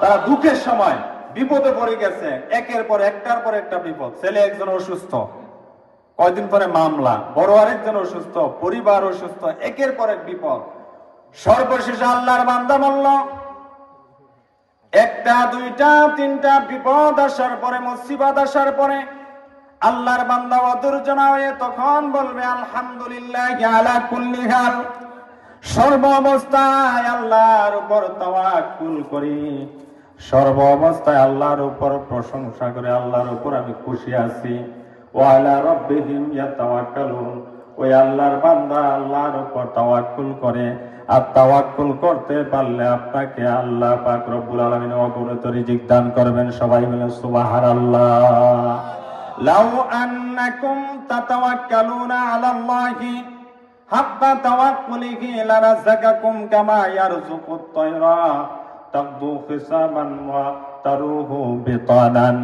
তারা দুঃখের সময় বিপদে পড়ে গেছে, একের পর একটার পর একটা বিপদ। ছেলে একজন অসুস্থ, কয়দিন পরে মামলা, বড় আরেকজন অসুস্থ, পরিবার অসুস্থ, একের পর এক বিপদ। সর্বশেষে আল্লাহর বান্দা বলল, একটা দুইটা তিনটা বিপদ আসার পরে, মুসিবত আসার পরে আল্লাহর বান্দা অধৈর্য না হয়ে তখন বলবে আলহামদুলিল্লাহ আলা কুল্লি হাল। সর্ব অবস্থায় আল্লাহর উপর তাওয়াক্কুল করি, সর্ব অবস্থায় আল্লাহর উপর প্রশংসা করে, আল্লাহর উপর আমি খুশি আছি। ওয়া আলা রাব্বিহিম ইয়াতাওয়াক্কালুন, ওই আল্লাহর বান্দা আল্লাহর উপর তাওয়াক্কুল করে। আর তাওয়াক্কুল করতে পারলে আপনাকে আল্লাহ পাক রব্বুল আলামিন অগণিত রিজিক দান করবেন। সবাই মিলে সুবহানাল্লাহ। লাউ আন্নাকুম তাতাওয়াক্কালুনা আলাল্লাহি হাক্কা তাওয়াক্কুলিহি লারাযাকাকুম কামা ইয়ারযুকুত তায়রা তাগদু খিসামান ওয়া তারুহু বিতানান।